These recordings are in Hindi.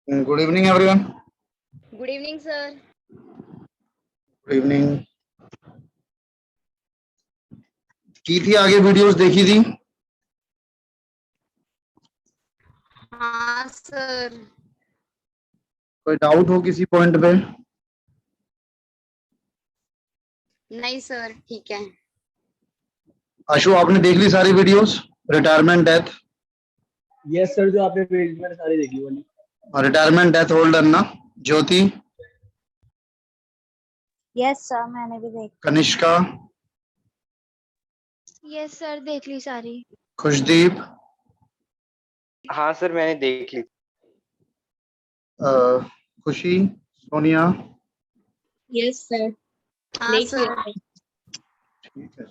Good evening everyone. Good evening sir. Good evening. की थी आगे वीडियोस देखी थी? हाँ सर। कोई डाउट हो किसी पॉइंट पे? नहीं सर, ठीक है। आशु, आपने देख ली सारी videos? Retirement death yes sir, जो आपने पेज मैंने सारी देखी वाली। और रिटायरमेंट डेथ होल्डर ना? ज्योति, यस सर, मैंने भी देखी। कनिष्का, यस सर, देख ली सारी। खुशदीप, हाँ सर, मैंने देख ली। खुशी, सोनिया। यस सर, हाँ देख सर। लिया। ठीक है,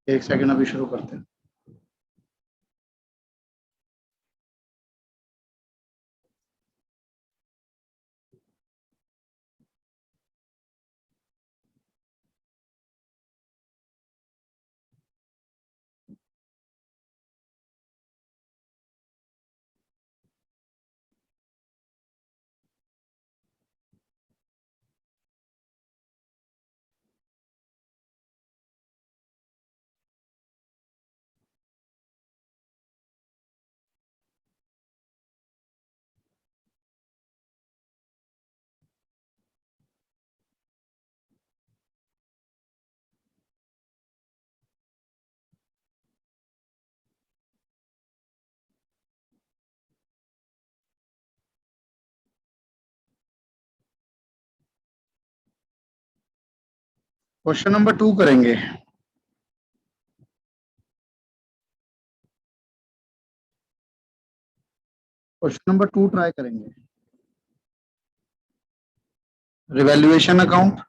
एक सेकंड, अभी शुरू करते हैं। क्वेश्चन नंबर 2 करेंगे। क्वेश्चन नंबर 2 ट्राई करेंगे। Revaluation account,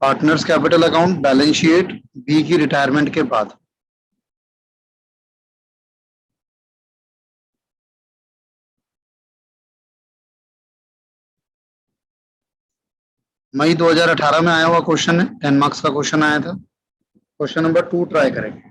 partners capital account, balance sheet b की रिटायरमेंट के बाद। मई 2018 में आया हुआ क्वेश्चन है, 10 मार्क्स का क्वेश्चन आया था। क्वेश्चन नंबर 2 ट्राई करेंगे।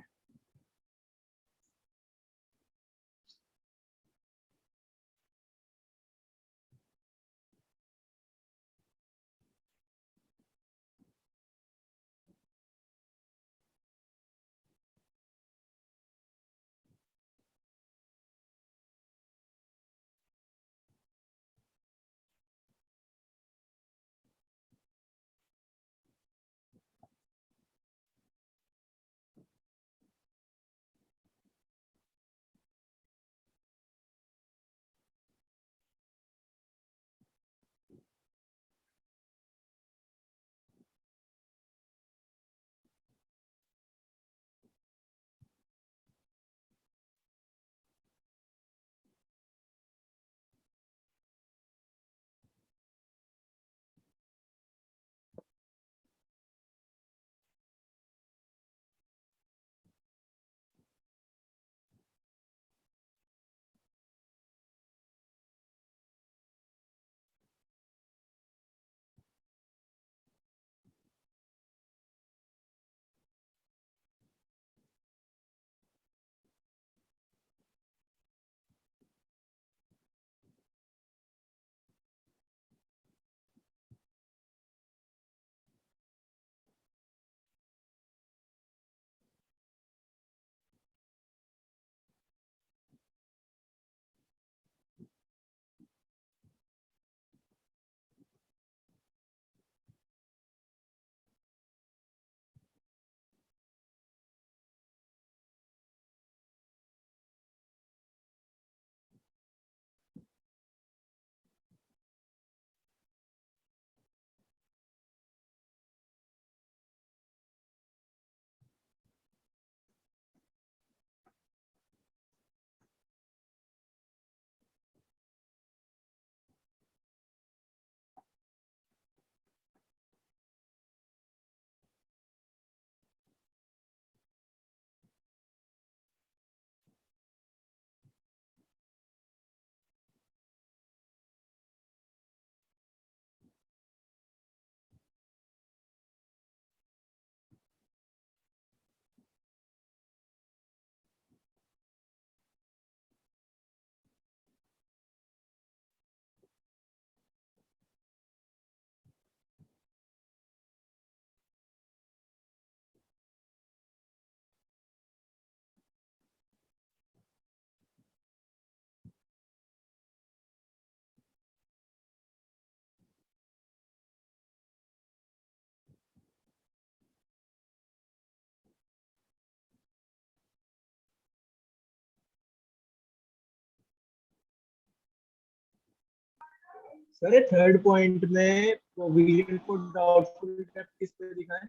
सर ये थर्ड पॉइंट में प्रोविजन फॉर डाउटफुल डेट किस पे लिखा है?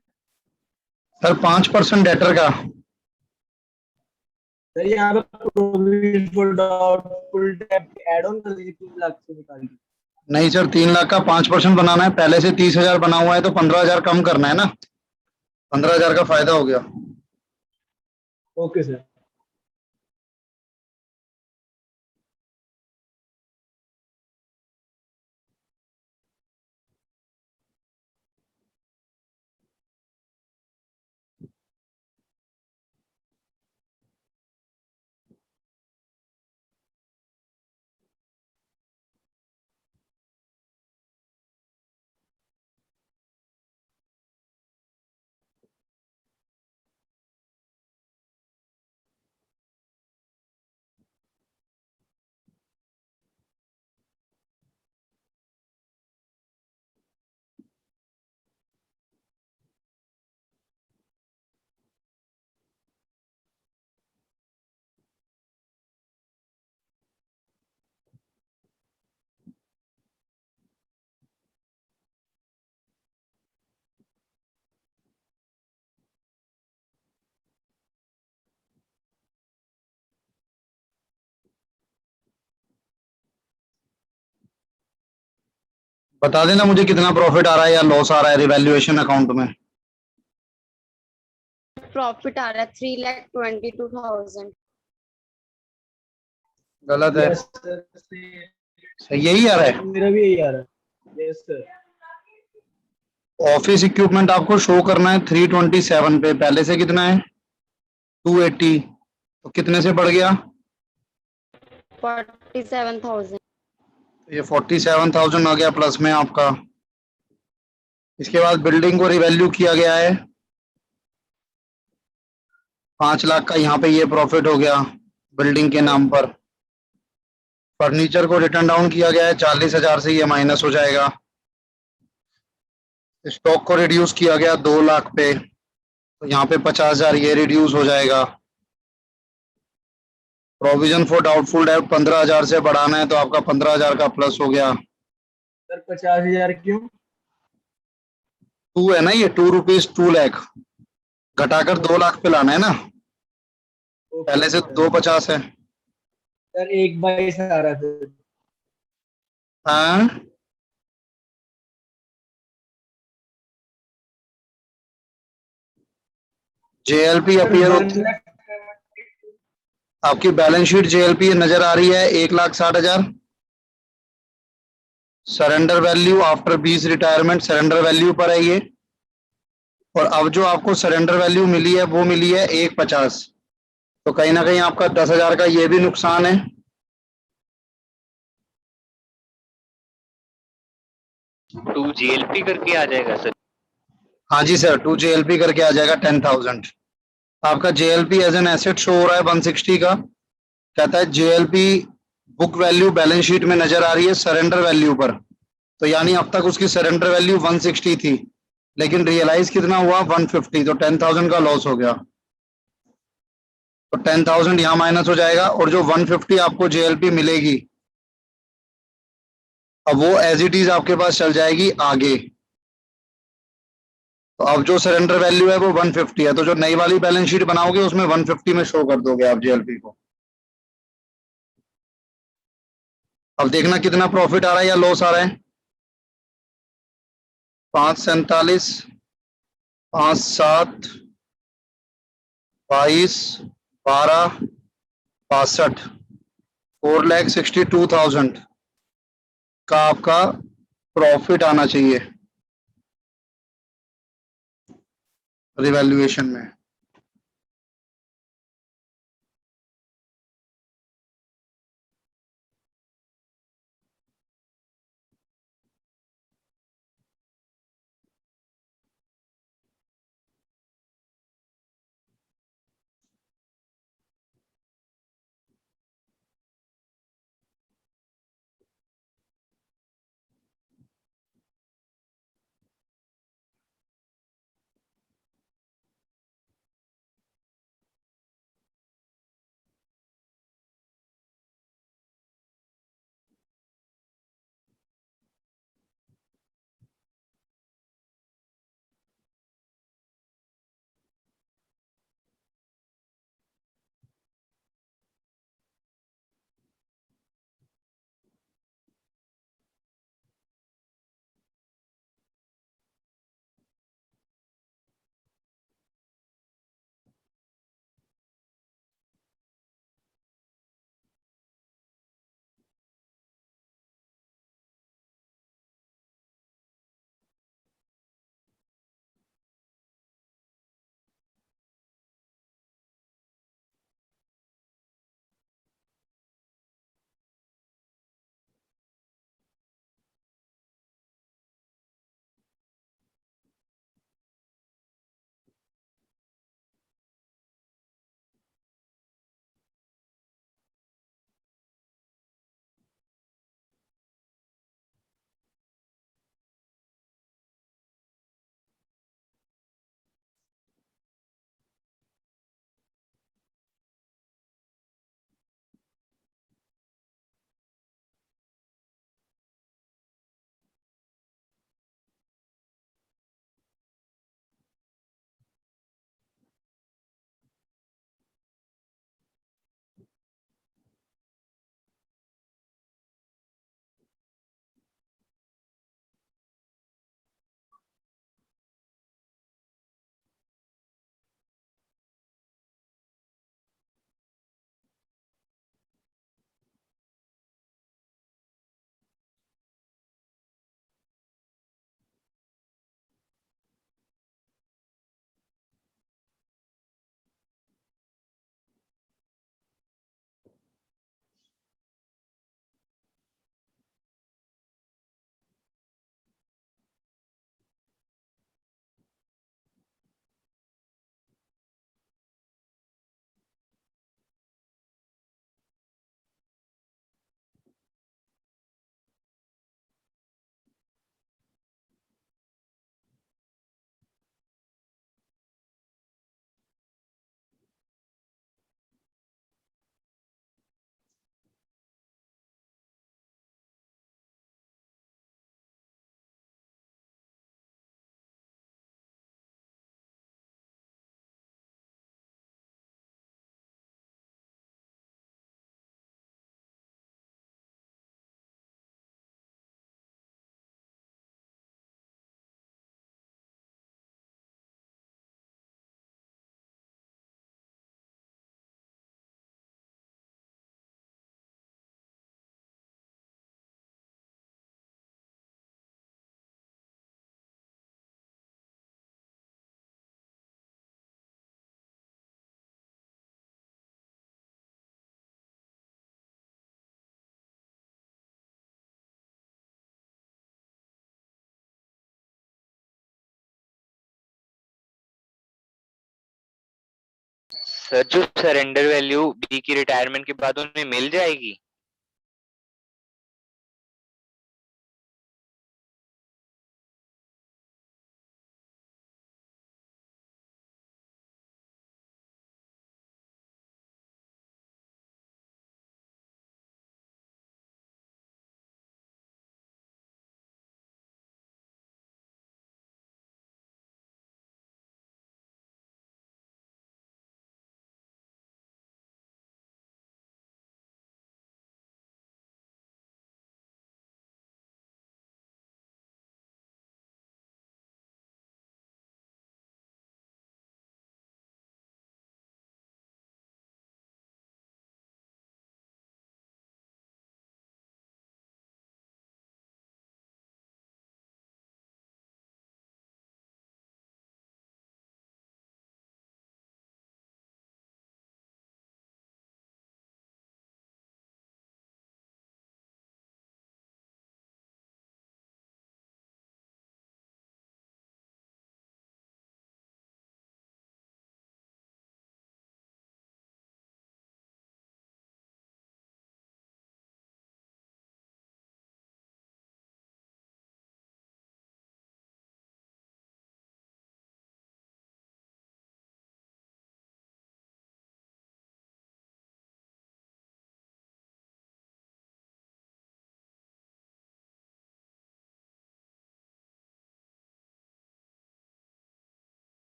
सर 5% डेटर का। सर यहाँ पे provision for doubtful debt add on कर दीजिए 3 लाख से निकाल के। नहीं सर, 3 लाख का 5% बनाना है, पहले से 30,000 बना हुआ है तो 15,000 कम करना है ना, 15,000 का फायदा हो गया। Okay sir. बता देना मुझे कितना प्रॉफिट आ रहा है या लॉस आ रहा है रिवैल्यूएशन अकाउंट में। प्रॉफिट आ रहा है 3,22,000। गलत है, यस सर, सही यही आ रहा है। मेरा भी यही आ रहा है। Yes sir. ऑफिस इक्विपमेंट आपको शो करना है 327 पे, पहले से कितना है 280, तो कितने से बढ़ गया? 47,000। ये 47,000 आ गया प्लस में आपका। इसके बाद बिल्डिंग को रिवैल्यू किया गया है 5 लाख का, यहाँ पे ये प्रॉफिट हो गया बिल्डिंग के नाम पर। फर्नीचर को रिटर्न डाउन किया गया है 40,000 से, ये माइनस हो जाएगा। स्टॉक को रिड्यूस किया गया 2 लाख पे, तो यहाँ पे 50,000 ये रिड्यूस हो जाएगा। प्रोविजन फॉर डाउटफुल डेट 15,000 से बढ़ाना है तो आपका 15,000 का प्लस हो गया। सर 50,000 क्यों? 2 है ना, ये 2 रुपीज 2 लाख, घटाकर 2 लाख पे लाना है ना, ओके पहले से सर। 250 है। सर 1/22 आ रहा है सर। हाँ, जेएलपी सर अपीयर वन होती, लाख आपकी बैलेंस शीट जेएलपी नजर आ रही है 1,60,000। Surrender value after 20 retirement surrender value पर है ये, और अब जो आपको सरेंडर वैल्यू मिली है वो मिली है 1,50, तो कहीं ना कहीं आपका 10,000 का ये भी नुकसान है। टू जीएलपी करके आ जाएगा सर? हाँ जी सर, 2 जेएलपी करके आ जाएगा 10,000। आपका JLP as an asset show हो रहा है 160 का, कहता है JLP book value balance sheet में नजर आ रही है सरेंडर वैल्यू पर, तो यानी अब तक उसकी सरेंडर वैल्यू 160 थी, लेकिन रियलाइज कितना हुआ 150, तो 10,000 का लॉस हो गया। तो 10,000 यहाँ माइनस हो जाएगा, और जो 150 आपको जेएलपी मिलेगी अब वो एज इट इज आपके पास चल जाएगी आगे। तो अब जो सरेंडर वैल्यू है वो 150 है, तो जो नई वाली बैलेंस शीट बनाओगे उसमें 150 में शो कर दोगे आप जेएलपी को। अब देखना कितना प्रॉफिट आ रहा है या लॉस आ रहा है। 547, 57, 22, 12, 62, 4,62,000 का आपका प्रॉफिट आना चाहिए रिवैल्यूएशन में। सर जो सरेंडर वैल्यू बी की रिटायरमेंट के बाद उन्हें मिल जाएगी?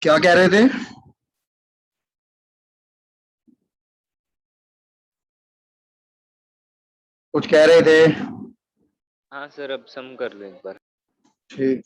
क्या कह रहे थे? कुछ कह रहे थे? हाँ सर, अब सम कर लो एक बार। ठीक।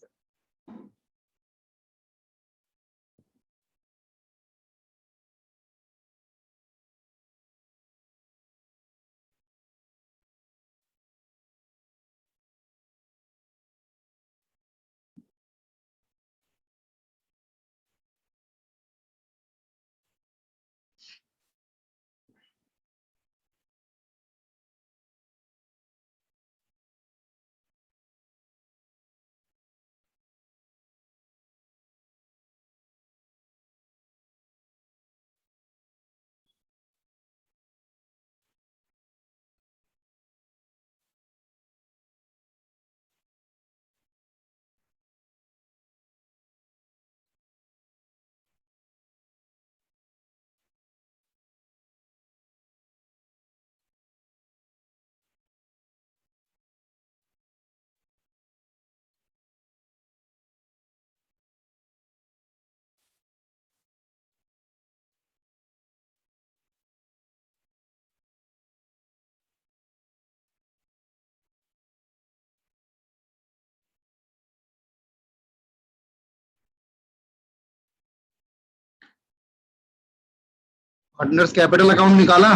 पार्टनर्स कैपिटल अकाउंट निकाला?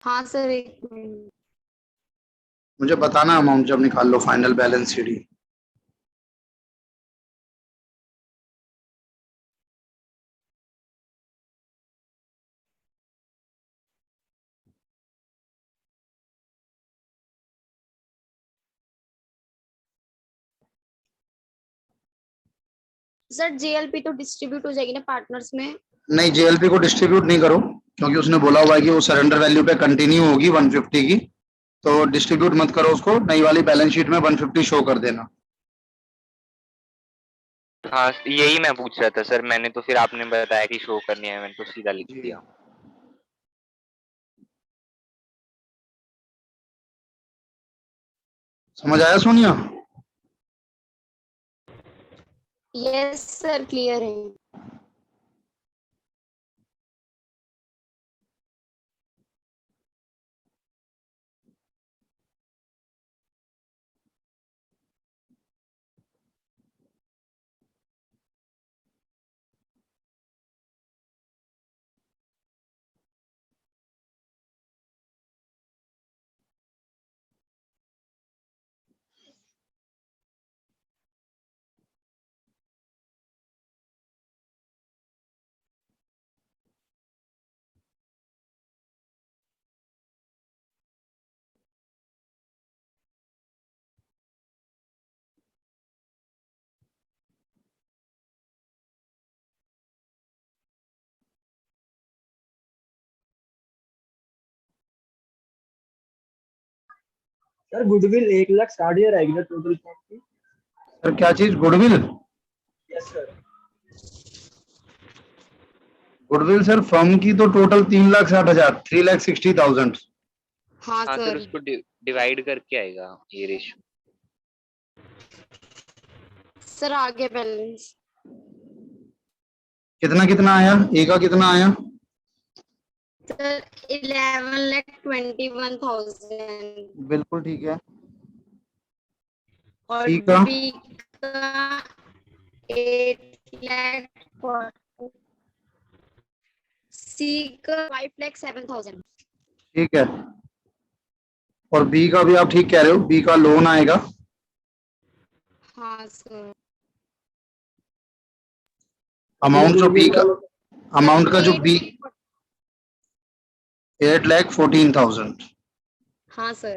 हाँ सर, एक मिनट। मुझे बताना अमाउंट जब निकाल लो final balance sheet. Sir JLP तो डिस्ट्रीब्यूट हो जाएगी ना पार्टनर्स में? नहीं, जेएलपी को डिस्ट्रीब्यूट नहीं करो, क्योंकि उसने बोला हुआ है कि वो सरेंडर वैल्यू पे कंटिन्यू होगी 150 की। तो डिस्ट्रीब्यूट मत करो उसको, नई वाली बैलेंस शीट में 150 शो कर देना। हाँ यही मैं पूछ रहा था सर, मैंने तो फिर आपने बताया कि शो करनी है, मैंने तो सीधा लिख जी। दिया। समझ आया सोनिया? यस सर, क्लियर है। सर गुडविल 1,60,000 रहेगी ना टोटल फॉर्म की? सर क्या चीज? Goodwill? Yes sir. Goodwill sir firm की तो टोटल 3,60,000, 3,60,000। हाँ हाँ सर, सर। उसको डिवाइड करके आएगा ये रेशियो। सर आगे बैलेंस। कितना कितना आया? ए का कितना आया? सर 11,21,000 बिल्कुल ठीक है। और सी का? बी का 8,40,000, सी का 5,07,000। ठीक है। और बी का भी आप ठीक कह रहे हो, बी का लोन आएगा। हाँ सर। अमाउंट जो बी का, अमाउंट का जो बी, 8,14,000। 8,14,000। हाँ सर।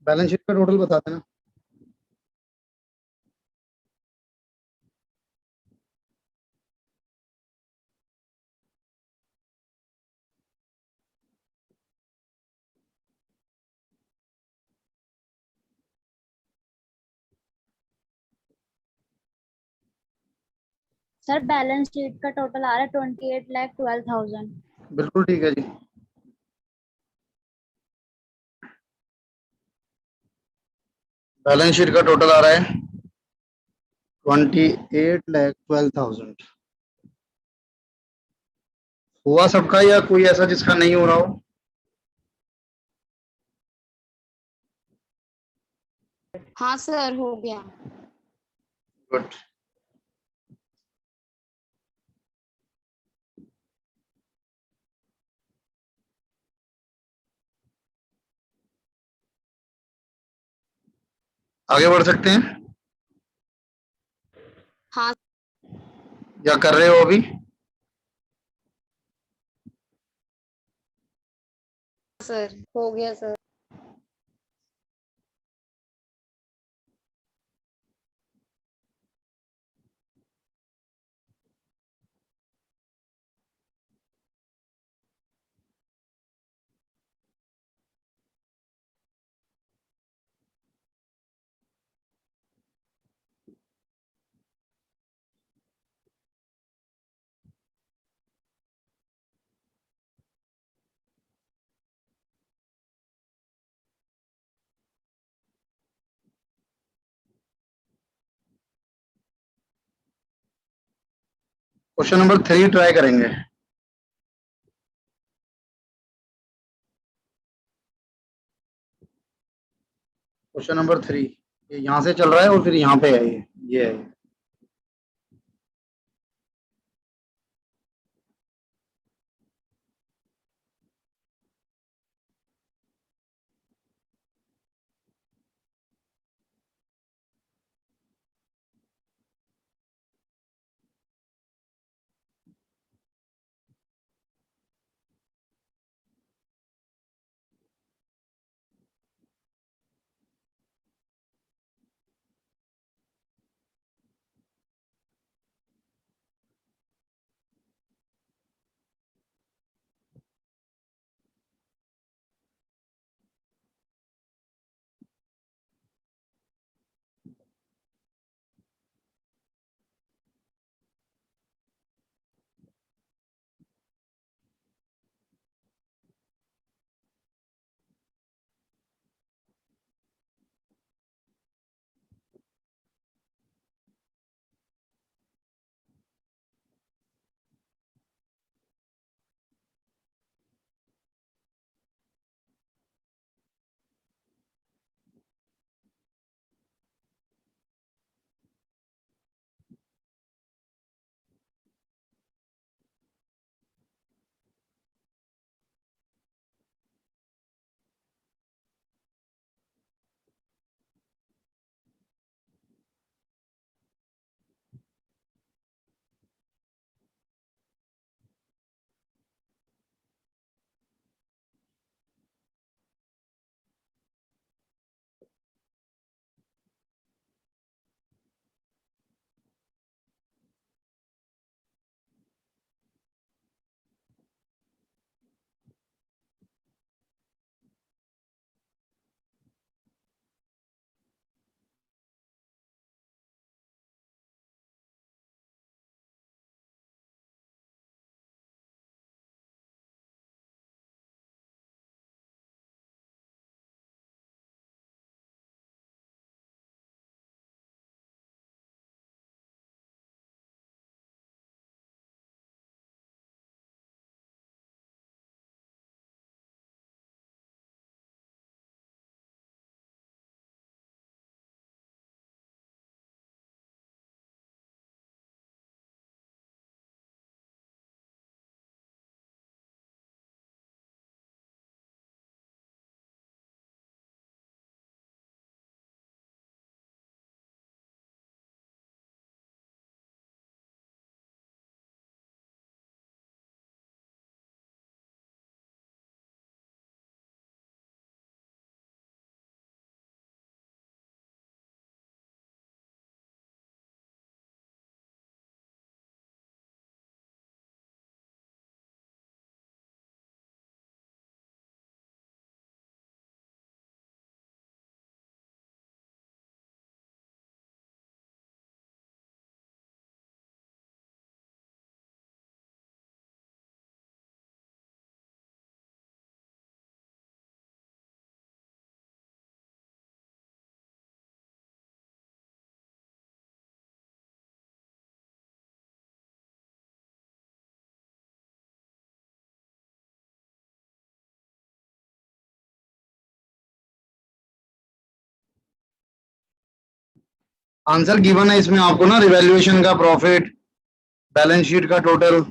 बैलेंस शीट का टोटल बता देना। सर बैलेंस शीट का टोटल आ रहा है 28,12,000। बिल्कुल ठीक है जी। बैलेंस शीट का टोटल आ रहा है 28,12,000। हुआ सबका या कोई ऐसा जिसका नहीं हो रहा हो? हाँ सर, हो गया। गुड। आगे बढ़ सकते हैं। हाँ या कर रहे हो अभी? सर, हो गया सर। क्वेश्चन नंबर 3 ट्राई करेंगे। क्वेश्चन नंबर 3, ये यहाँ से चल रहा है और फिर यहाँ पे है, ये है। आंसर गिवन है इसमें आपको ना, रिवैल्यूएशन का प्रॉफिट, बैलेंस शीट का टोटल।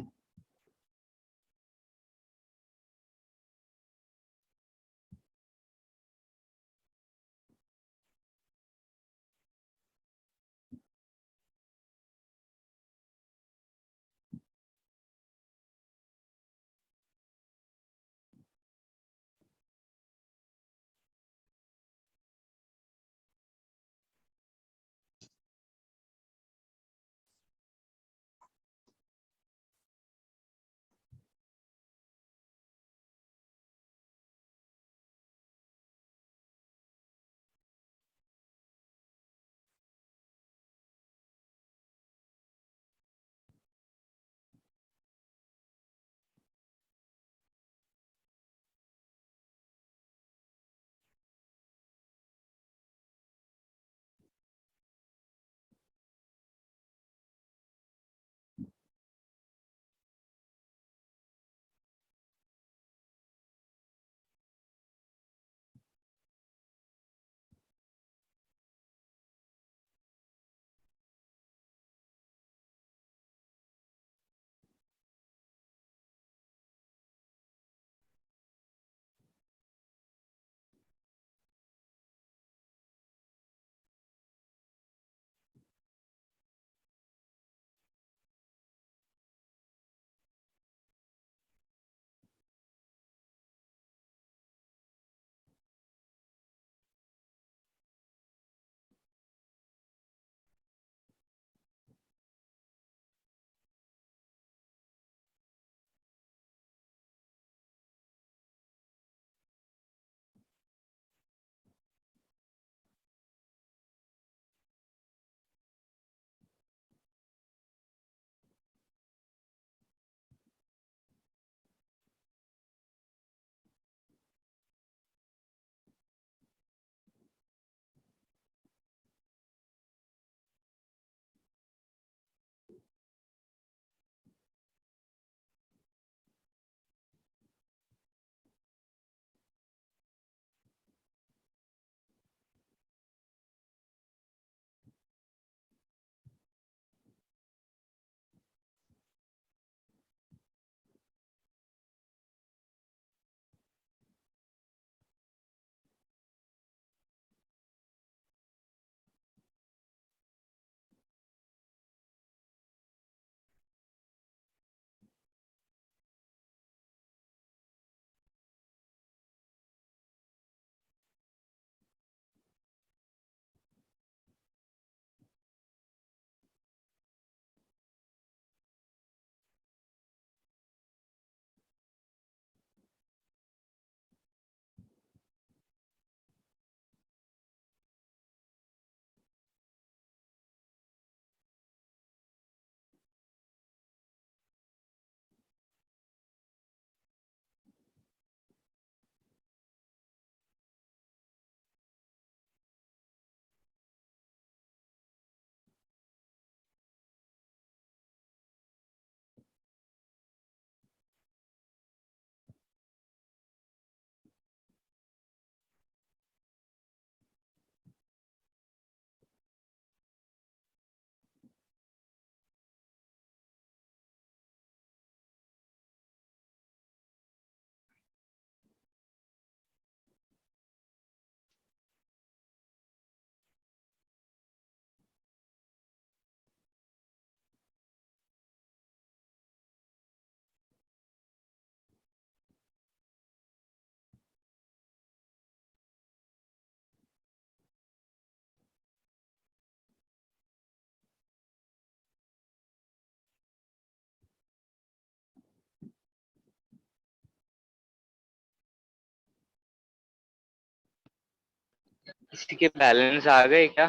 किसी के बैलेंस आ गए क्या?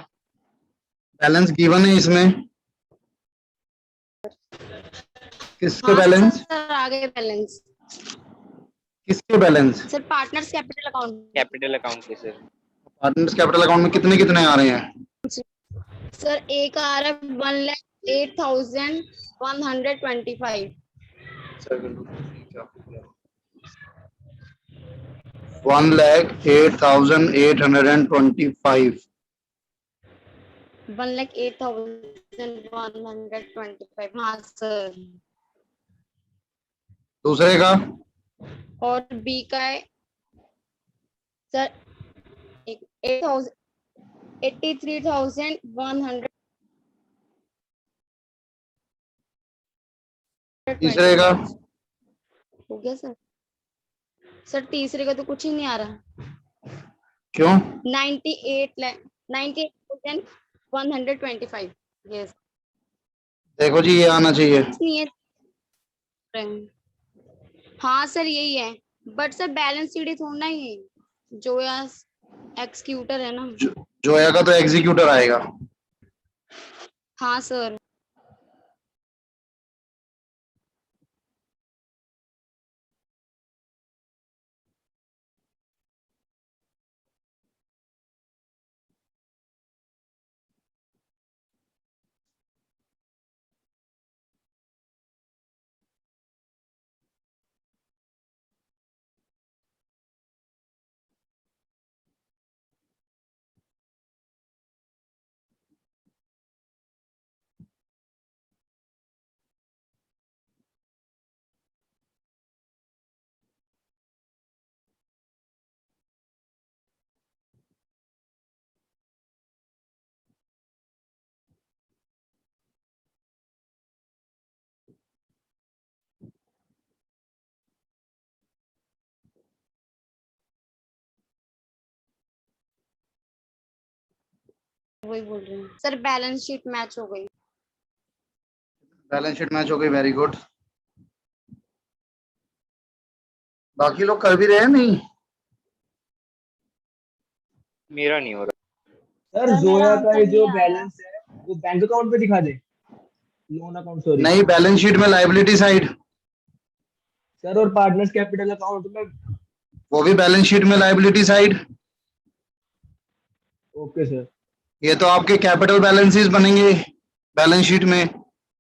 बैलेंस गिवन है इसमें, किसके हाँ बैलेंस, सर आ गए बैलेंस। किसके balance? Sir partners capital account. Capital account के सर। पार्टनर्स कैपिटल अकाउंट में कितने कितने आ रहे हैं? सर एक आ रहा है 1,08,125। 1,08,825। 1,08,125 हाँ सर। दूसरे का? और बी का है सर 83,100। तीसरे का? हो गया सर। सर तीसरे का तो कुछ ही नहीं आ रहा। क्यों? 98,125। यस देखो जी, ये आना चाहिए। नहीं है। हाँ सर यही है, बट सर बैलेंस शीट ही थोड़ा ही है, जो यार एक्सक्यूटर है ना। जोया का तो एग्जीक्यूटर आएगा। हाँ सर। वही बोल रही हूँ सर, बैलेंस शीट मैच हो गई। बैलेंस शीट मैच हो गई, वेरी गुड। बाकी लोग कर भी रहे हैं नहीं? मेरा नहीं हो रहा। सर सर मेरा जोया का आंसर ये जो नहीं आया। बैलेंस है वो बैंक अकाउंट पे दिखा दे, लोन अकाउंट सॉरी। नहीं, बैलेंस शीट में लायबिलिटी साइड, सर और पार्टनर्स कैपिटल अकाउंट में। वो भी बैलेंस शीट में लायबिलिटी साइड। Okay sir. ये तो आपके कैपिटल बैलेंसेस बनेंगे बैलेंस शीट में,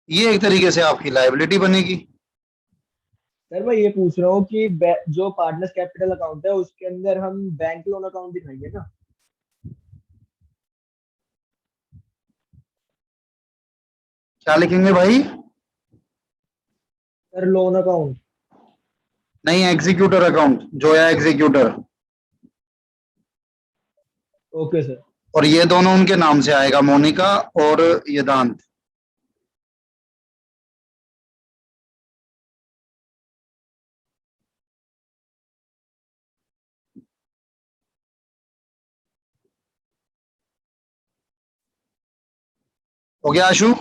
ये एक तरीके से आपकी लायबिलिटी बनेगी। सर मैं ये पूछ रहा हूँ कि जो पार्टनर्स कैपिटल अकाउंट है उसके अंदर हम बैंक लोन अकाउंट दिखाएंगे ना। क्या लिखेंगे भाई? Sir loan account. नहीं, executor account, Zoya executor. Okay sir. और ये दोनों उनके नाम से आएगा, मोनिका और यदांत। हो गया Ashu?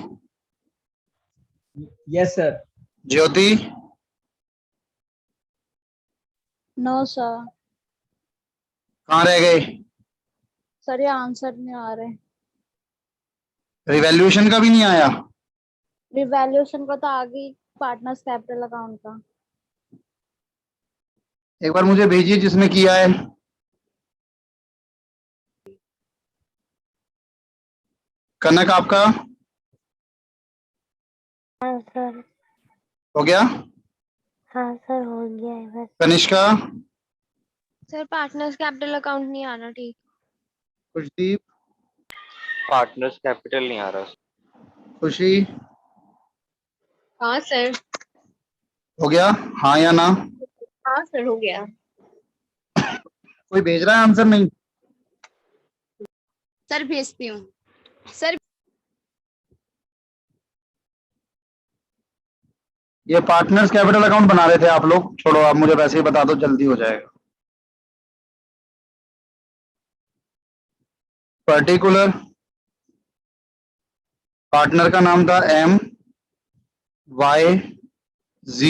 Yes sir. Jyoti? No sir. कहाँ रह गए? सर ये आंसर नहीं आ रहे। रिवैल्यूएशन का भी नहीं आया? रिवैल्यूएशन का तो आ गई, पार्टनर्स कैपिटल अकाउंट का। एक बार मुझे भेजिए जिसने किया है। कनक आपका हाँ सर। हो गया? हाँ सर हो गया है बस। Kanishka? Sir partners capital account नहीं आना ठीक। खुशदीप? पार्टनर्स कैपिटल नहीं आ रहा। खुशी? हाँ सर। हो गया? हाँ या ना? हाँ सर हो गया। कोई भेज रहा है आंसर? नहीं? सर भेजती हूँ सर। ये पार्टनर्स कैपिटल अकाउंट बना रहे थे आप लोग, छोड़ो, आप मुझे वैसे ही बता दो, जल्दी हो जाएगा। पर्टिकुलर पार्टनर का नाम था MYZ,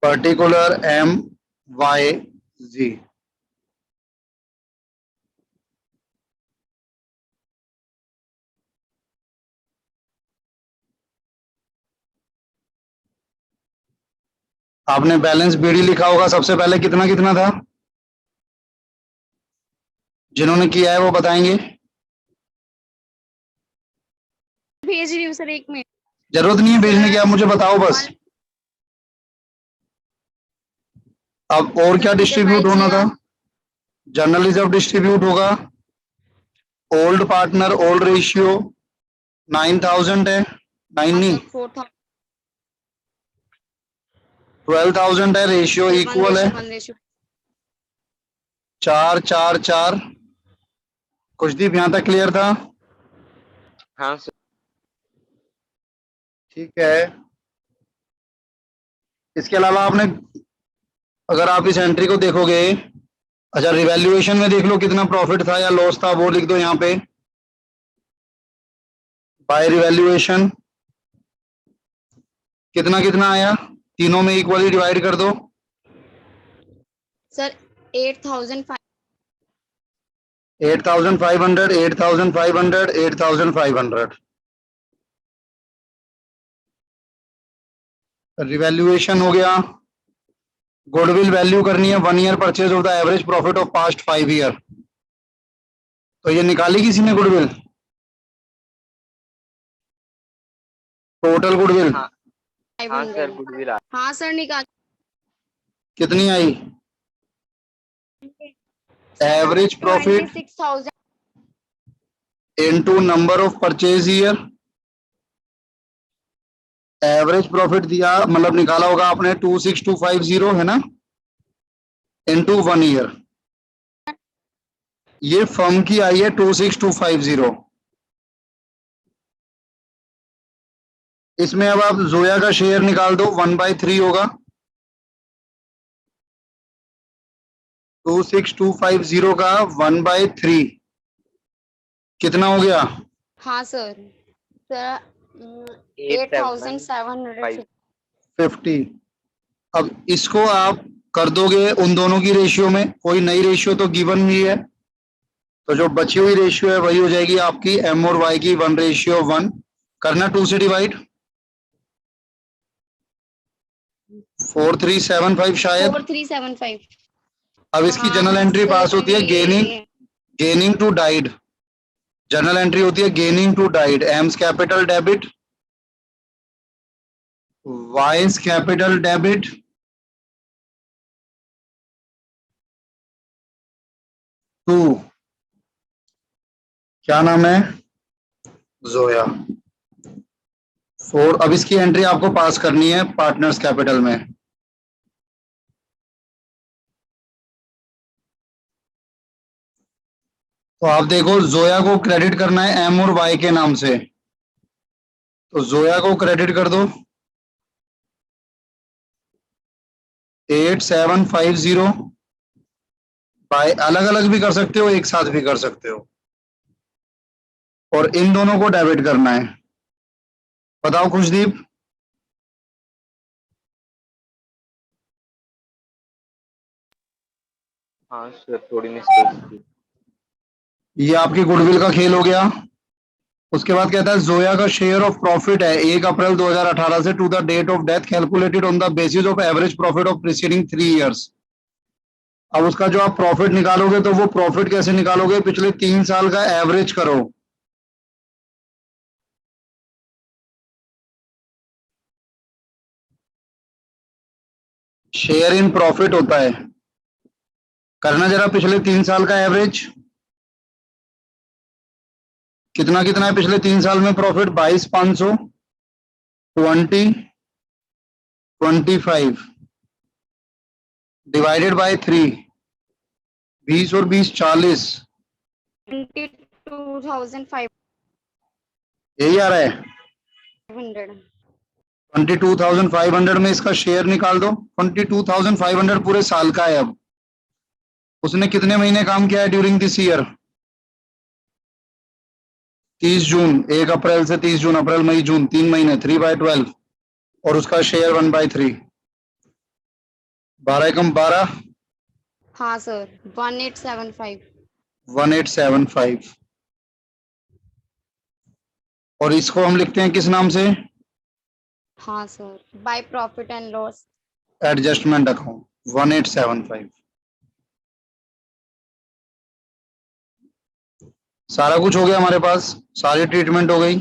पर्टिकुलर MYZ। जी। आपने बैलेंस बीडी लिखा होगा, सबसे पहले कितना कितना था? जिन्होंने किया है वो बताएंगे। भेज रही हूँ सर, 1 मिनट। जरूरत नहीं है भेजने की, आप मुझे बताओ बस। अब और क्या डिस्ट्रीब्यूट होना था? जनरल रिजर्व डिस्ट्रीब्यूट होगा। ओल्ड पार्टनर ओल्ड रेशियो 9000 है, 9 नहीं 4000 12,000 है, रेशियो इक्वल है 1:1 4 4 4। कुशदीप यहां तक क्लियर था? हाँ सर। ठीक है। इसके अलावा आपने, अगर आप इस एंट्री को देखोगे, अच्छा रिवैल्यूएशन में देख लो कितना प्रॉफिट था या लॉस था, वो लिख दो यहाँ पे। बाय रिवैल्यूएशन कितना कितना आया, तीनों में इक्वली डिवाइड कर दो। सर 8500 8,500 8,500 8,500। रिवैल्यूएशन हो गया। गुडविल वैल्यू करनी है 1 year purchase of the average profit of past 5 year. तो ये निकाली किसी ने गुडविल, टोटल गुडविल हाँ हाँ सर, गुडविल हाँ सर निकाल। कितनी आई? Average profit 26,000 into number of purchase year. Average profit दिया, मतलब निकाला होगा आपने 26250 है ना, इनटू 1 ईयर। ये फर्म की आई है 26250। इसमें अब आप जोया का शेयर निकाल दो, 1/3 होगा। 26250 का 1/3 कितना हो गया? हाँ सर। सर 8750। 8750। अब इसको आप कर दोगे उन दोनों की रेशियो में, कोई नई रेशियो तो गिवन ही है, तो जो बची हुई रेशियो है वही हो जाएगी आपकी एम और वाई की 1:1। करना 2 से डिवाइड। 4375 शायद। 4375। अब इसकी जनरल एंट्री पास होती है gaining to died. General entry होती है gaining to died. M's capital debit, Y's capital debit, to क्या नाम है, जोया। 4। अब इसकी एंट्री आपको पास करनी है पार्टनर्स कैपिटल में। तो आप देखो जोया को क्रेडिट करना है एम और वाई के नाम से, तो जोया को क्रेडिट कर दो 8750। बाय अलग अलग भी कर सकते हो, एक साथ भी कर सकते हो, और इन दोनों को डेबिट करना है। बताओ खुशदीप। हाँ सर, थोड़ी मिस्टेक थी। ये आपकी गुडविल का खेल हो गया। उसके बाद कहता है जोया का शेयर ऑफ प्रॉफिट है 1 अप्रैल 2018 से to the date of death calculated on the basis of average profit of preceding 3 years. अब उसका जो आप प्रॉफिट निकालोगे तो वो प्रॉफिट कैसे निकालोगे, पिछले 3 साल का एवरेज करो। शेयर इन प्रॉफिट होता है, करना जरा पिछले 3 साल का एवरेज। कितना कितना है पिछले 3 साल में प्रॉफिट? 22,500, 20, 25 divided by 3। 20 और 20 40, 22,500। यही आ रहा है। 22,500 में इसका शेयर निकाल दो। 22,500 पूरे साल का है। अब उसने कितने महीने काम किया है ड्यूरिंग दिस ईयर? 30 जून, 1 अप्रैल से 30 जून, अप्रैल मई जून, 3 महीने, 3/12, और उसका शेयर 1/3। 12 एकम 12, हाँ सर 1875। 1875। और इसको हम लिखते हैं किस नाम से? हाँ sir by profit and loss. Adjustment account 1875। सारा कुछ हो गया हमारे पास, सारी ट्रीटमेंट हो गई।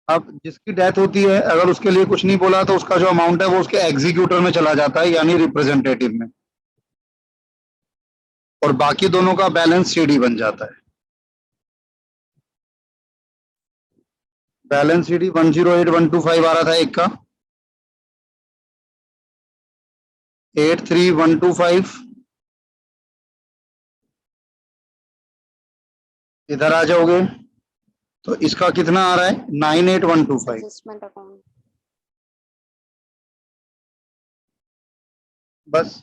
अब जिसकी डेथ होती है, अगर उसके लिए कुछ नहीं बोला तो उसका जो अमाउंट है वो उसके एग्जीक्यूटर में चला जाता है, यानी रिप्रेजेंटेटिव में, और बाकी दोनों का बैलेंस सीडी बन जाता है। बैलेंस सीडी 108125 आ रहा था एक का, 83125। इधर आ जाओगे तो इसका कितना आ रहा है? 98125। Adjustment account. बस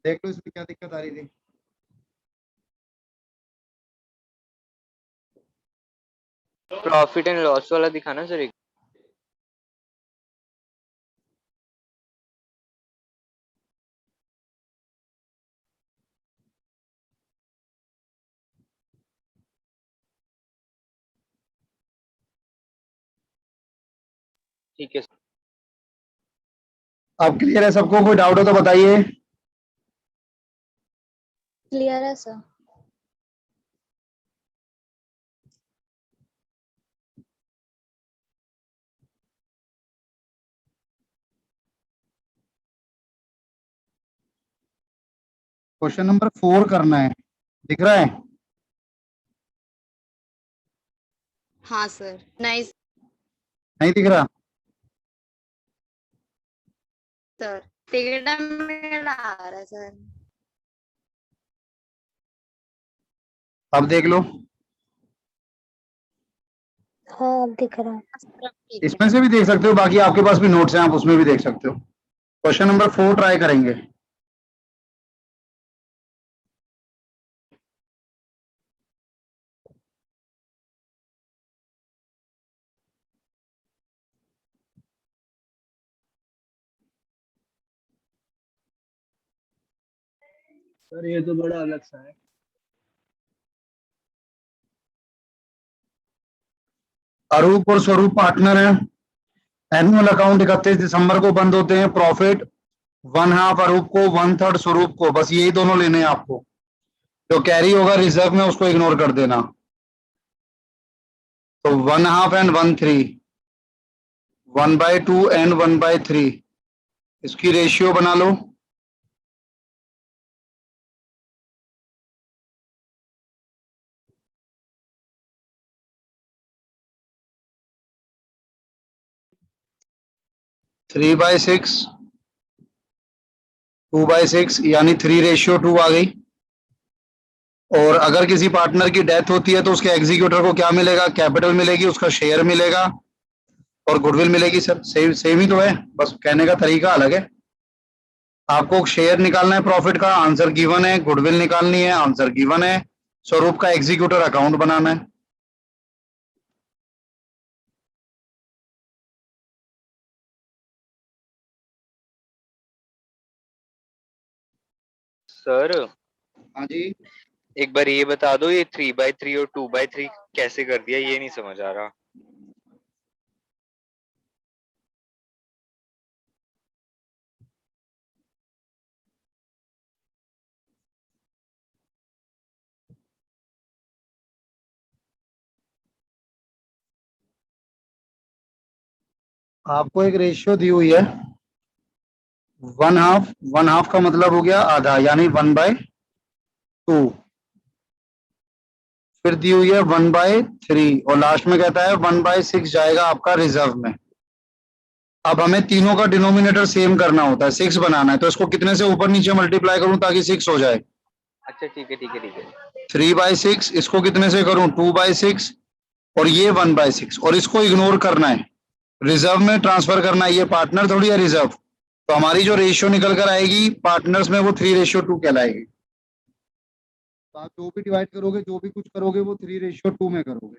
देख लो इसमें क्या दिक्कत आ रही थी। प्रॉफिट एंड लॉस वाला दिखाना सर एक। ठीक है सर। अब क्लियर है सबको? कोई डाउट हो तो बताइए। क्लियर है सर। क्वेश्चन नंबर 4 करना है, दिख रहा है? हाँ सर नाइस नहीं दिख रहा? सर टेढ़ा मेढ़ा आ रहा है सर। अब देख लो, हाँ अब दिख रहा है। ठीक है। इसमें से भी देख सकते हो, बाकी आपके पास भी नोट्स हैं, आप उसमें भी देख सकते हो। क्वेश्चन नंबर 4 ट्राई करेंगे। सर ये तो बड़ा अलग सा है। अरूप और स्वरूप पार्टनर हैं। एनुअल अकाउंट 31 दिसंबर को बंद होते हैं। प्रॉफिट 1/2 अरूप को, 1/3 स्वरूप को, बस यही दोनों लेने हैं आपको। जो कैरी होगा रिजर्व में उसको इग्नोर कर देना। तो 1/2 एंड 1/3, 1/2 एंड 1/3, इसकी रेशियो बना लो। थ्री बाई सिक्स, 2/6, यानी 3:2 आ गई। और अगर किसी पार्टनर की डेथ होती है तो उसके एग्जीक्यूटर को क्या मिलेगा? कैपिटल मिलेगी, उसका शेयर मिलेगा और गुडविल मिलेगी। सर सेम सेम ही तो है, बस कहने का तरीका अलग है। आपको शेयर निकालना है प्रॉफिट का, आंसर गिवन है। गुडविल निकालनी है, आंसर गिवन है। स्वरूप का एग्जीक्यूटर अकाउंट बनाना है। सर हाँ जी। एक बार ये बता दो, ये 3/3 और 2/3 कैसे कर दिया, ये नहीं समझ आ रहा। आपको एक रेशियो दी हुई है, 1/2। 1/2 का मतलब हो गया आधा, यानी 1/2। फिर दी हुई है 1/3, और लास्ट में कहता है 1/6 जाएगा आपका रिजर्व में। अब हमें तीनों का डिनोमिनेटर सेम करना होता है, 6 बनाना है। तो इसको कितने से ऊपर नीचे मल्टीप्लाई करूं ताकि 6 हो जाए? अच्छा ठीक है ठीक है ठीक है। 3/6। इसको कितने से करूं? 2/6। और ये 1/6, और इसको इग्नोर करना है, रिजर्व में ट्रांसफर करना है। ये पार्टनर थोड़ी है रिजर्व। तो हमारी जो रेशियो निकल कर आएगी पार्टनर्स में, वो 3:2 कहलाएगी। तो आप जो भी डिवाइड करोगे, जो भी कुछ करोगे, वो 3:2 में करोगे।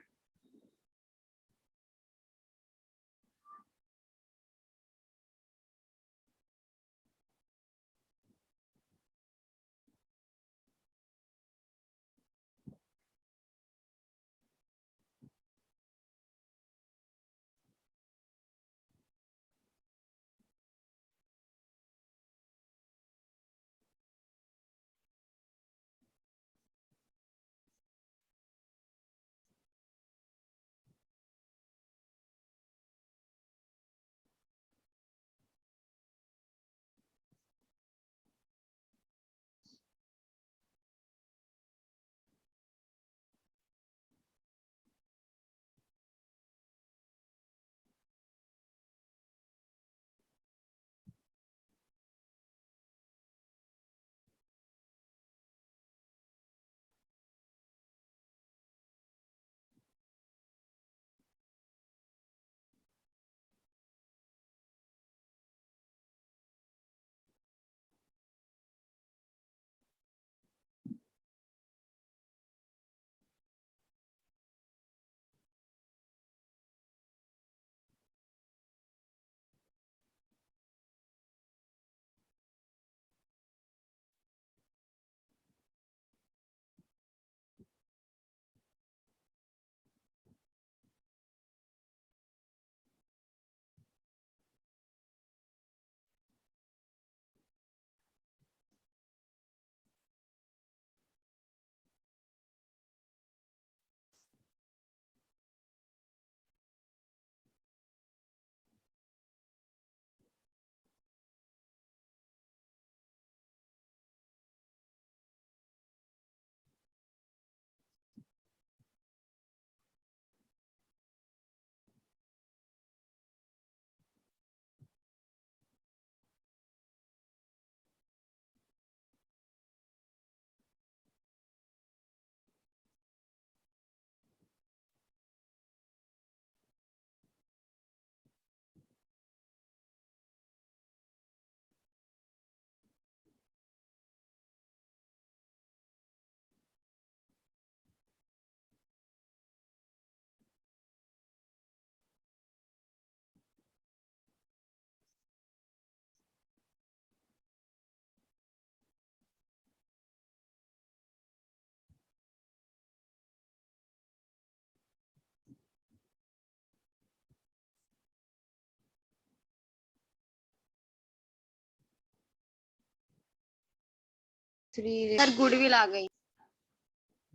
3 सर गुडविल आ गई।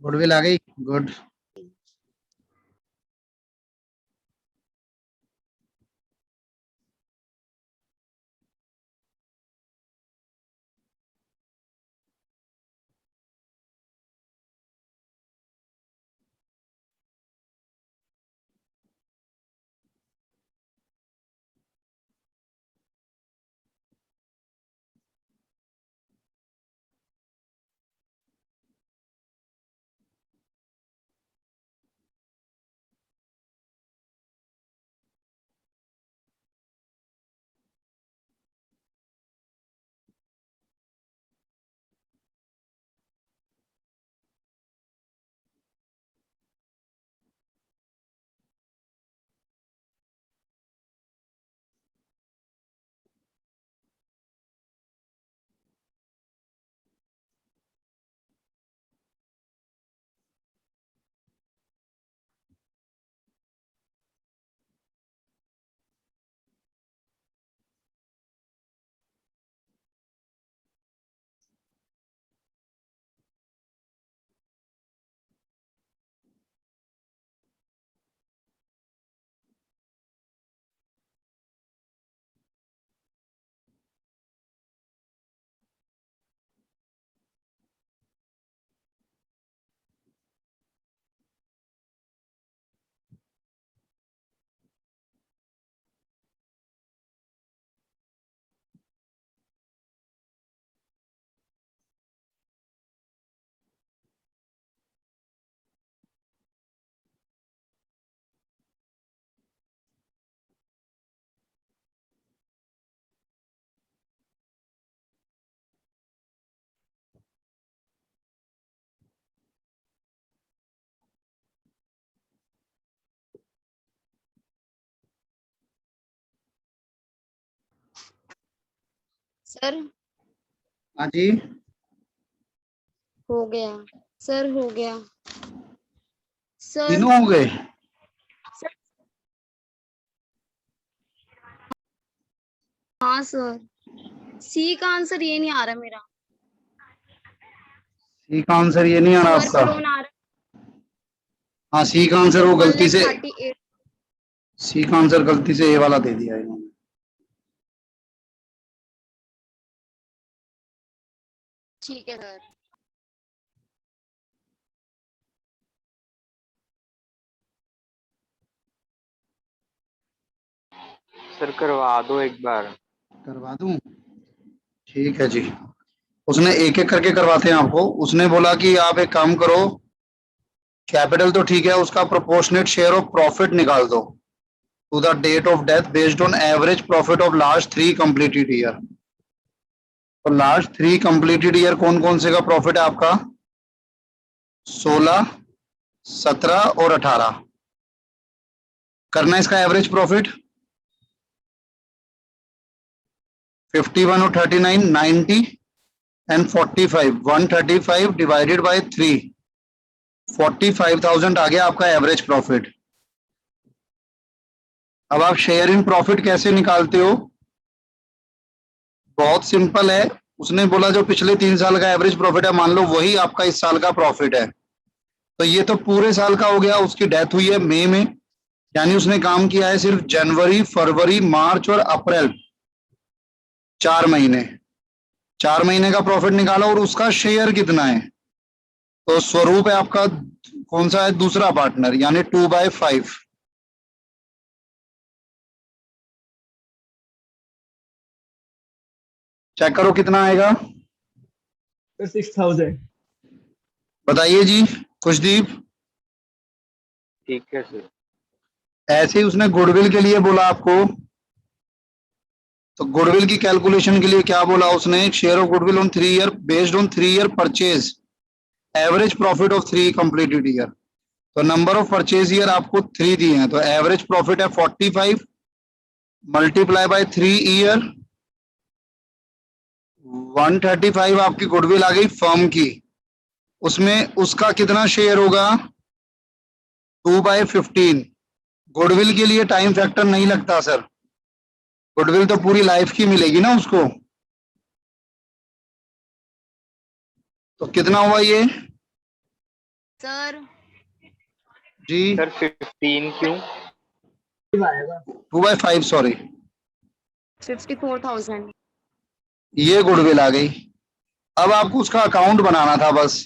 गुडविल आ गई, गुड। सर हाँ जी, हो गया। सर हो गया। सर तीनों हो गए। हाँ सर, सी का आंसर ये नहीं आ रहा मेरा। सी का आंसर ये नहीं आ रहा वर्क आपका। लोन आ रहा हाँ, सी का आंसर वो है गलती से, 1,38,000। सी का आंसर गलती से ए वाला दे दिया इन्होंने। ठीक है सर। सर करवा दो एक बार। करवा दूं? ठीक है जी। उसने एक एक करके करवाते हैं आपको। उसने बोला कि आप एक काम करो, कैपिटल तो ठीक है, उसका प्रोपोर्शनेट शेयर ऑफ प्रॉफिट निकाल दो to the date of death based on average profit of last 3 completed year. तो लास्ट 3 कंप्लीटेड ईयर कौन कौन से का प्रॉफिट है आपका? 16, 17 और 18। करना है इसका एवरेज प्रॉफिट। 51 और 39, 90 एंड 45। 135 डिवाइडेड बाय 3, 45,000 आ गया आपका एवरेज प्रॉफिट। अब आप शेयर इन प्रॉफिट कैसे निकालते हो? बहुत सिंपल है। उसने बोला जो पिछले 3 साल का एवरेज प्रॉफिट है, मान लो वही आपका इस साल का प्रॉफिट है। तो ये तो पूरे साल का हो गया। उसकी डेथ हुई है मई में, यानी उसने काम किया है सिर्फ जनवरी, फरवरी, मार्च और अप्रैल, 4 महीने। 4 महीने का प्रॉफिट निकाला और उसका शेयर कितना है? तो स्वरूप है आपका कौन सा है? दूसरा पार्टनर, यानी 2/5। चेक करो कितना आएगा। सर 6,000। बताइए जी खुशदीप। ठीक है सर। ऐसे ही उसने गुडविल के लिए बोला आपको, तो गुडविल की कैलकुलेशन के लिए क्या बोला उसने? Share of goodwill on 3 year based on 3 year purchase, average profit of 3 completed year. तो नंबर ऑफ परचेज ईयर आपको 3 दिए हैं, तो एवरेज प्रॉफिट है 45 मल्टीप्लाई बाय 3 ईयर, 135 आपकी गुडविल आ गई फर्म की। उसमें उसका कितना शेयर होगा? 2/15। गुडविल के लिए टाइम फैक्टर नहीं लगता सर, गुडविल तो पूरी लाइफ की मिलेगी ना उसको। तो कितना हुआ ये सर जी? सर 15 क्यों? आएगा 2/5 सॉरी, 54,000। ये गुडविल आ गई। अब आपको उसका अकाउंट बनाना था बस।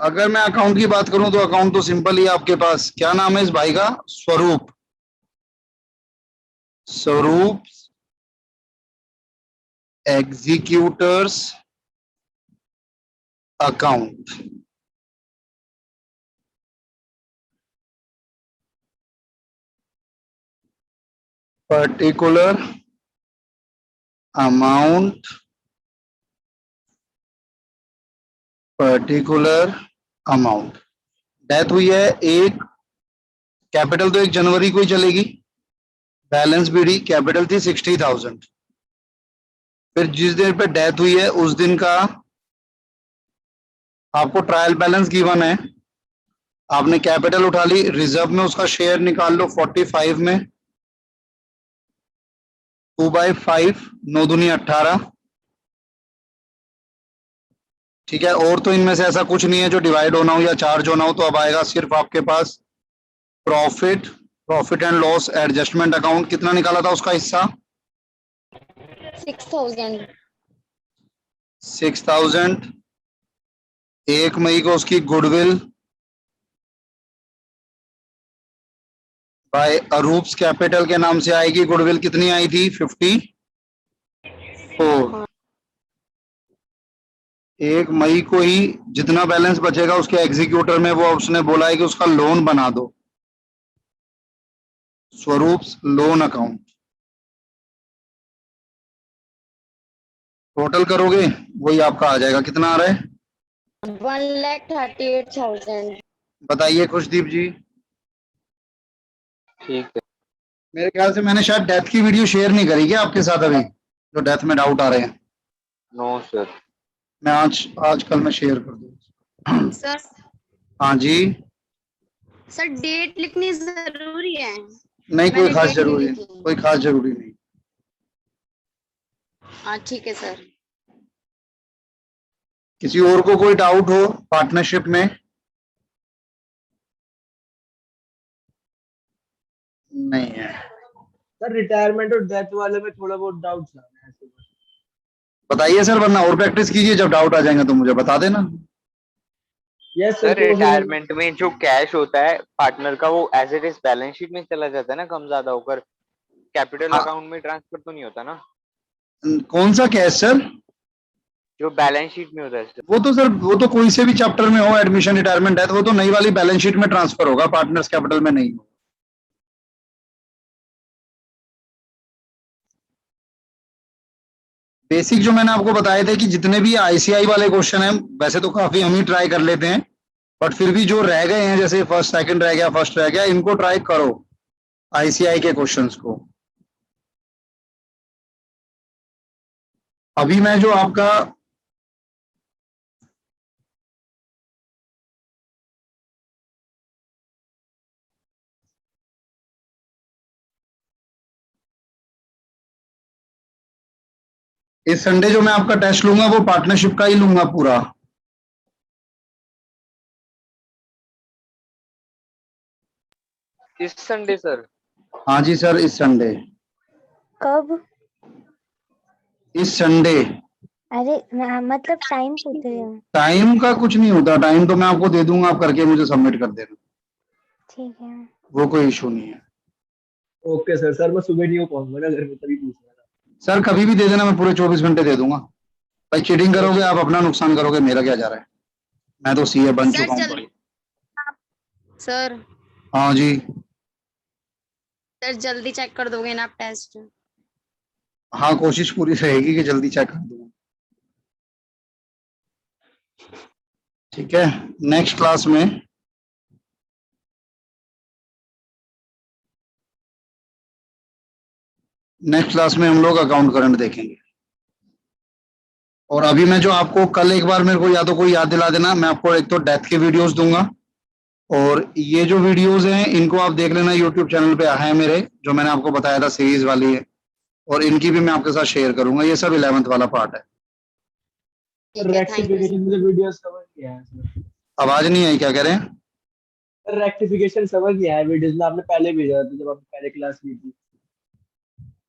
अगर मैं अकाउंट की बात करूं तो अकाउंट तो सिंपल ही है आपके पास। क्या नाम है इस भाई का? स्वरूप। स्वरूप executors account. Particular amount, particular amount. Death हुई है एक, कैपिटल तो 1 जनवरी को ही चलेगी। बैलेंस बीडी कैपिटल थी 60,000। फिर जिस दिन पे डेथ हुई है उस दिन का आपको ट्रायल बैलेंस गिवन है। आपने कैपिटल उठा ली, रिजर्व में उसका शेयर निकाल लो 45 में। 2/5, 9 दूनी 18। ठीक है, और तो इनमें से ऐसा कुछ नहीं है जो डिवाइड होना हो या चार्ज होना हो। तो अब आएगा सिर्फ आपके पास profit, profit and loss adjustment account. कितना निकाला था उसका हिस्सा? 6,000। 6,000। 1 मई को उसकी गुडविल बाय अरूप्स कैपिटल के नाम से आएगी। गुडविल कितनी आई थी? 54। 1 मई को ही जितना बैलेंस बचेगा उसके एग्जीक्यूटर में वो उसने बोला है कि उसका लोन बना दो, स्वरूप लोन अकाउंट। टोटल करोगे वही आपका आ जाएगा। कितना आ रहा है 1,38,000। बताइए खुशदीप जी। ठीक है। मेरे ख्याल से मैंने शायद डेथ की वीडियो शेयर नहीं करी क्या आपके साथ अभी, जो डेथ में डाउट आ रहे हैं? No sir. मैं आज कल मैं शेयर कर दूँ। सर हाँ जी। सर डेट लिखनी जरूरी है? नहीं, कोई मैंने खास डेट नहीं जरूरी लिखी। कोई खास जरूरी नहीं। हाँ ठीक है सर। किसी और को कोई डाउट हो पार्टनरशिप में? नहीं है। सर रिटायरमेंट और डेथ वाले में थोड़ा बहुत डाउट्स आ रहे हैं ऐसे। बताइए सर, वरना और प्रैक्टिस कीजिए। जब डाउट आ जाएंगे तो मुझे बता देना। यस सर सर, तो रिटायरमेंट में जो कैश होता है पार्टनर का वो as it is balance sheet में चला जाता है ना, कम ज्यादा होकर। कैपिटल हाँ, अकाउंट में ट्रांसफर तो नहीं होता ना, कौन सा कैश सर? जो बैलेंस शीट में होता है सर। वो तो सर, वो तो कोई से भी चैप्टर में हो, एडमिशन, रिटायरमेंट, डेथ, वो तो नई वाली बैलेंस शीट में ट्रांसफर होगा, पार्टनर्स कैपिटल में नहीं। बेसिक जो मैंने आपको बताए थे कि जितने भी आईसीआई वाले क्वेश्चन हैं, वैसे तो काफी हम ही ट्राई कर लेते हैं, बट फिर भी जो रह गए हैं, जैसे फर्स्ट सेकंड रह गया, फर्स्ट रह गया, इनको ट्राई करो आईसीआई के क्वेश्चंस को। अभी मैं जो आपका इस संडे जो मैं आपका टेस्ट लूंगा वो पार्टनरशिप का ही लूंगा पूरा। इस संडे सर? हाँ जी सर, इस संडे। कब? इस संडे। अरे मतलब टाइम पूछ रही हूँ। टाइम का कुछ नहीं होता, टाइम तो मैं आपको दे दूंगा, आप करके मुझे सबमिट कर देना, ठीक है। वो कोई इशू नहीं है। Okay sir. सर मैं सुबह नहीं हो पाऊंगा ना घर में, तभी पूछ रहा था। सर कभी भी दे देना, मैं पूरे 24 घंटे दे दूंगा। भाई चीटिंग करोगे आप, अपना नुकसान करोगे, मेरा क्या जा रहा है? मैं तो सीए बन सर चुका हूँ जल्दी। भाई। सर हाँ जी। सर जल्दी चेक कर दोगे ना आप टेस्ट? हाँ, कोशिश पूरी रहेगी कि जल्दी चेक कर दूंगा। ठीक है, नेक्स्ट क्लास में हम लोग अकाउंट करंट देखेंगे। और अभी मैं जो आपको कल एक बार मेरे को या तो कोई याद दिला देना, मैं आपको एक तो डेथ के वीडियोस दूंगा, और ये जो वीडियोस हैं इनको आप देख लेना, यूट्यूब चैनल पे है मेरे, जो मैंने आपको बताया था सीरीज वाली है, और इनकी भी मैं आपके साथ शेयर करूंगा। ये सब 11th वाला पार्ट है। ठीक है, थैंक यू। रेक्टिफिकेशन मुझे वीडियोस समझ नहीं आया सर। आवाज नहीं आई, क्या कह रहे हैं? रेक्टिफिकेशन समझ नहीं आया वीडियोस में, आपने पहले भेजा था जब आपने पहले क्लास की थी।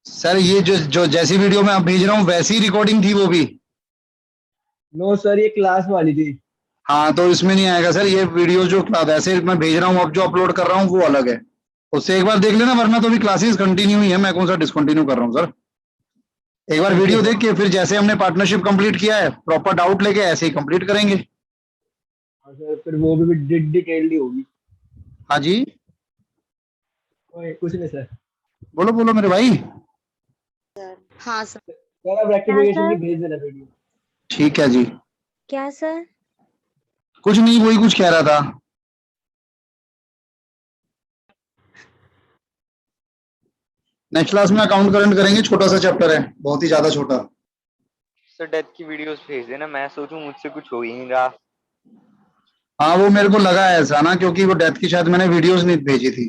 सर ये जो जो जैसी वीडियो मैं आप भेज रहा हूँ वैसी रिकॉर्डिंग थी वो भी। नो सर, ये क्लास वाली थी। हाँ तो इसमें नहीं आएगा सर, ये वीडियो जो वैसे मैं भेज रहा हूँ अब जो अपलोड कर रहा हूँ वो अलग है। उससे एक बार देख लेना, वरना तो अभी क्लासेस कंटिन्यू ही है, मैं कौन सा डिसकंटिन्यू कर रहा हूँ सर। एक बार ओके वीडियो सर। देख के फिर जैसे हमने पार्टनरशिप कंप्लीट किया है प्रॉपर डाउट लेके ऐसे ही कंप्लीट करेंगे। हाँ सर, फिर वो भी डिटेल्ड ही होगी। हाँ जी, कोई कुछ नहीं सर। बोलो बोलो मेरे भाई। हाँ सर। सर आप क्या रेक्टिफिकेशन की सर? भेज देना वीडियो। ठीक है जी। क्या सर? कुछ नहीं, वही कुछ कह रहा था। नेक्स्ट क्लास में अकाउंट करंट करेंगे, छोटा सा चैप्टर है, बहुत ही ज्यादा छोटा। सर डेथ की वीडियोस भेज देना, मैं सोचूं मुझसे कुछ हो ही नहीं रहा। हाँ वो मेरे को लगा है ऐसा ना, क्योंकि वो डेथ की शायद मैंने वीडियोस नहीं भेजी थी,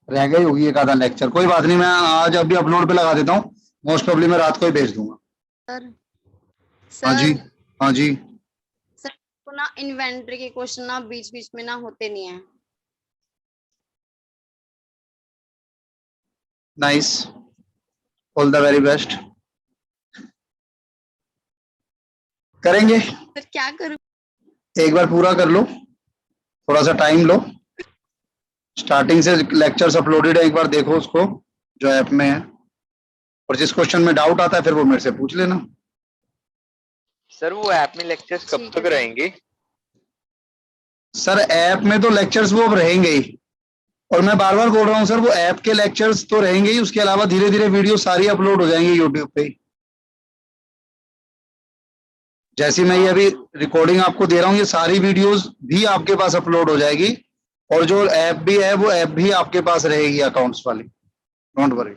रह गई होगी एक आधा लेक्चर। कोई बात नहीं, मैं आज अभी अपलोड पे लगा देता हूँ, मोस्ट प्रोबेबली मैं रात को ही भेज दूंगा। सर हाँ जी। सर हाँ जी। सर तो ना इन्वेंटरी के क्वेश्चन ना बीच बीच में ना होते नहीं है। Nice, all the very best. करेंगे, सर क्या करूं? एक बार पूरा कर लो, थोड़ा सा टाइम लो। स्टार्टिंग से लेक्चर्स अपलोडेड है, एक बार देखो उसको जो ऐप में है, और जिस क्वेश्चन में डाउट आता है फिर वो मेरे से पूछ लेना। सर वो ऐप में लेक्चर्स कब ठीक तक है सर। रहेंगे? सर ऐप में तो लेक्चर्स वो अब रहेंगे ही, और मैं बार बार बोल रहा हूँ सर, वो ऐप के लेक्चर्स तो रहेंगे ही, उसके अलावा धीरे धीरे वीडियो सारी अपलोड हो जाएंगी यूट्यूब पे। जैसी मैं ये हाँ अभी रिकॉर्डिंग आपको दे रहा हूँ, ये सारी वीडियोस भी आपके पास अपलोड हो जाएगी, और जो ऐप भी है वो ऐप भी आपके पास रहेगी अकाउंट्स वाली, डोंट वरी।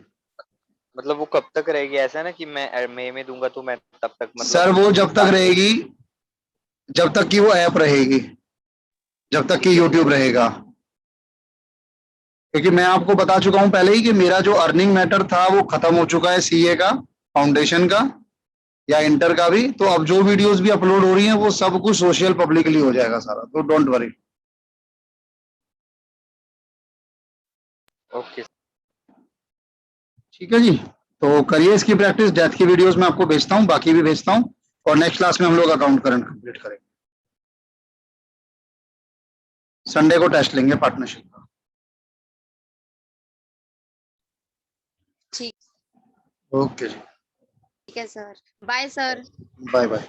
मतलब वो कब तक रहेगी? ऐसा है ना कि मैं मई में दूंगा तो मैं तब तक सर मतलब वो जब तक काफी। रहेगी, जब तक कि वो ऐप रहेगी, जब तक कि ठीक है यूट्यूब सर। रहेगा। क्योंकि मैं आपको बता चुका हूं पहले ही कि मेरा जो अर्निंग मैटर था वो खत्म हो चुका है, सीए का, फाउंडेशन का या इंटर का भी। तो अब जो वीडियोस भी अपलोड हो रही हैं वो सब कुछ सोशल पब्लिकली हो जाएगा सारा, तो डोंट वरी। ओके। ठीक है जी, तो करिए इसकी प्रैक्टिस। डेथ की वीडियोस मैं आपको भेजता हूँ, बाकी भी भेजता हूँ, और नेक्स्ट क्लास में हम लोग अकाउंट करंट कंप्लीट करेंगे। संडे को टेस्ट लेंगे पार्टनरशिप का। ठीक ओके जी, है sir. Bye sir. Bye bye.